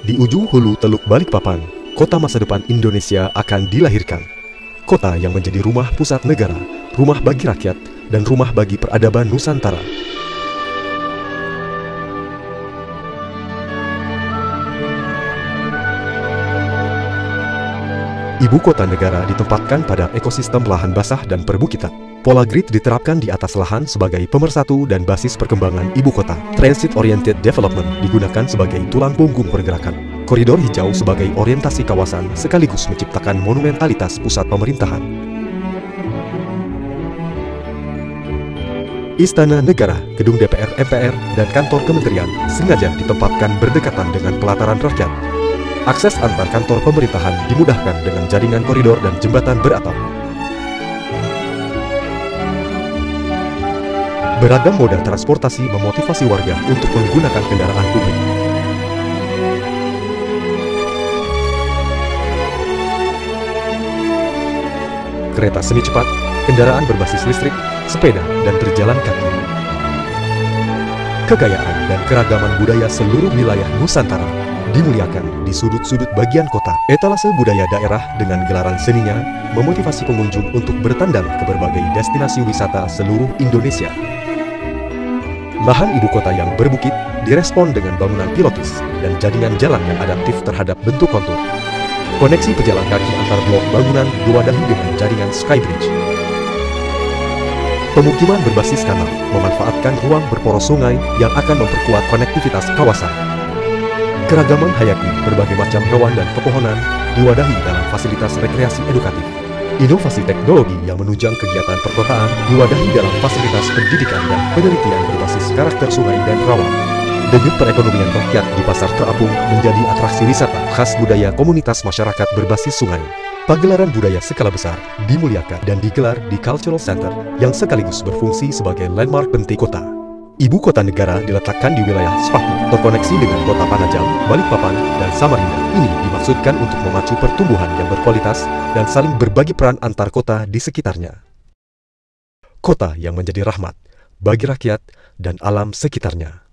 Di ujung hulu Teluk Balikpapan, kota masa depan Indonesia akan dilahirkan. Kota yang menjadi rumah pusat negara, rumah bagi rakyat, dan rumah bagi peradaban Nusantara. Ibu kota negara ditempatkan pada ekosistem lahan basah dan perbukitan. Pola grid diterapkan di atas lahan sebagai pemersatu dan basis perkembangan ibu kota. Transit-oriented development digunakan sebagai tulang punggung pergerakan. Koridor hijau sebagai orientasi kawasan sekaligus menciptakan monumentalitas pusat pemerintahan. Istana Negara, gedung DPR, MPR, dan kantor kementerian sengaja ditempatkan berdekatan dengan pelataran rakyat. Akses antar kantor pemerintahan dimudahkan dengan jaringan koridor dan jembatan beratap. Beragam moda transportasi memotivasi warga untuk menggunakan kendaraan publik. Kereta semi cepat, kendaraan berbasis listrik, sepeda, dan berjalan kaki. Kekayaan dan keragaman budaya seluruh wilayah Nusantara dimuliakan di sudut-sudut bagian kota. Etalase budaya daerah dengan gelaran seninya memotivasi pengunjung untuk bertandang ke berbagai destinasi wisata seluruh Indonesia. Lahan ibu kota yang berbukit direspon dengan bangunan pilotis dan jaringan jalan yang adaptif terhadap bentuk kontur. Koneksi pejalan kaki antar blok bangunan diwadahi dengan jaringan skybridge. Pemukiman berbasis kanal memanfaatkan ruang berporos sungai yang akan memperkuat konektivitas kawasan. Keragaman hayati berbagai macam hewan dan pepohonan diwadahi dalam fasilitas rekreasi edukatif. Inovasi teknologi yang menunjang kegiatan perkotaan diwadahi dalam fasilitas pendidikan dan penelitian berbasis karakter sungai dan rawa. Denyut perekonomian rakyat di pasar terapung menjadi atraksi wisata khas budaya komunitas masyarakat berbasis sungai. Pagelaran budaya skala besar dimuliakan dan digelar di Cultural Center yang sekaligus berfungsi sebagai landmark penting kota. Ibu kota negara diletakkan di wilayah Sepaku, terkoneksi dengan kota Panajam, Balikpapan, dan Samarinda. Ini dimaksudkan untuk memacu pertumbuhan yang berkualitas dan saling berbagi peran antar kota di sekitarnya. Kota yang menjadi rahmat bagi rakyat dan alam sekitarnya.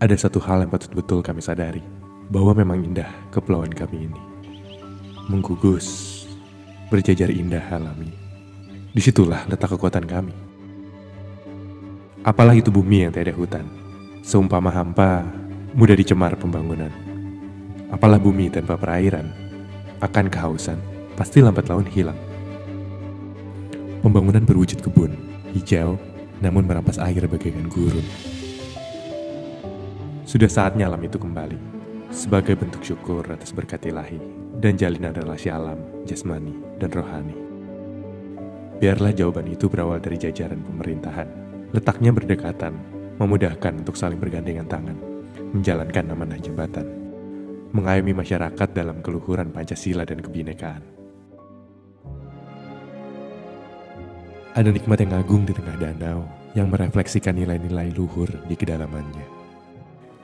Ada satu hal yang patut betul kami sadari, bahwa memang indah kepulauan kami ini. Menggugus, berjajar indah alami. Disitulah letak kekuatan kami. Apalah itu bumi yang tiada hutan, seumpama hampa, mudah dicemar pembangunan. Apalah bumi tanpa perairan, akan kehausan, pasti lambat laun hilang. Pembangunan berwujud kebun, hijau, namun merampas air bagaikan gurun. Sudah saatnya alam itu kembali, sebagai bentuk syukur atas berkat ilahi dan jalinan relasi alam, jasmani, dan rohani. Biarlah jawaban itu berawal dari jajaran pemerintahan, letaknya berdekatan, memudahkan untuk saling bergandengan tangan, menjalankan amanah jabatan, mengayomi masyarakat dalam keluhuran Pancasila dan kebinekaan. Ada nikmat yang agung di tengah danau yang merefleksikan nilai-nilai luhur di kedalamannya.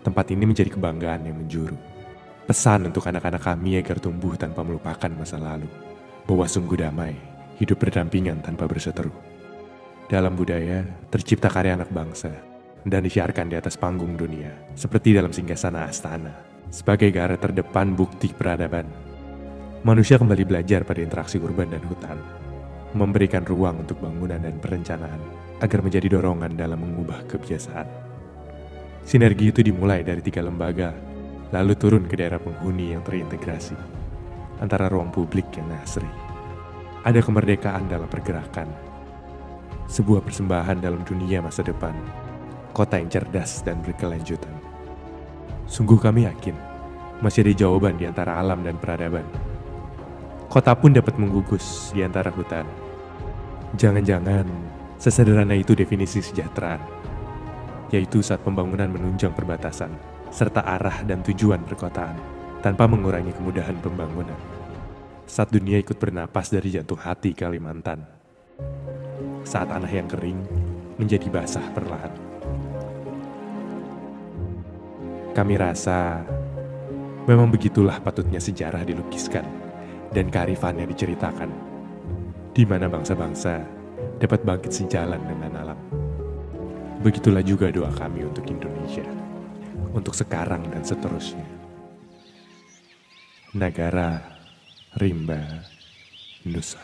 Tempat ini menjadi kebanggaan yang menjuru. Pesan untuk anak-anak kami agar tumbuh tanpa melupakan masa lalu, bahwa sungguh damai, hidup berdampingan tanpa berseteru. Dalam budaya, tercipta karya anak bangsa, dan disiarkan di atas panggung dunia, seperti dalam singgasana Astana, sebagai garda terdepan bukti peradaban. Manusia kembali belajar pada interaksi urban dan hutan, memberikan ruang untuk bangunan dan perencanaan, agar menjadi dorongan dalam mengubah kebiasaan. Sinergi itu dimulai dari 3 lembaga, lalu turun ke daerah penghuni yang terintegrasi, antara ruang publik yang asri. Ada kemerdekaan dalam pergerakan, sebuah persembahan dalam dunia masa depan, kota yang cerdas dan berkelanjutan. Sungguh kami yakin, masih ada jawaban di antara alam dan peradaban. Kota pun dapat menggugus di antara hutan. Jangan-jangan, sesederhana itu definisi kesejahteraan, yaitu saat pembangunan menunjang perbatasan, serta arah dan tujuan perkotaan, tanpa mengurangi kemudahan pembangunan. Saat dunia ikut bernapas dari jantung hati Kalimantan. Saat tanah yang kering menjadi basah perlahan. Kami rasa, memang begitulah patutnya sejarah dilukiskan, dan kearifannya diceritakan, di mana bangsa-bangsa dapat bangkit sejalan dengan alam. Begitulah juga doa kami untuk Indonesia, untuk sekarang dan seterusnya. Nagara Rimba Nusa.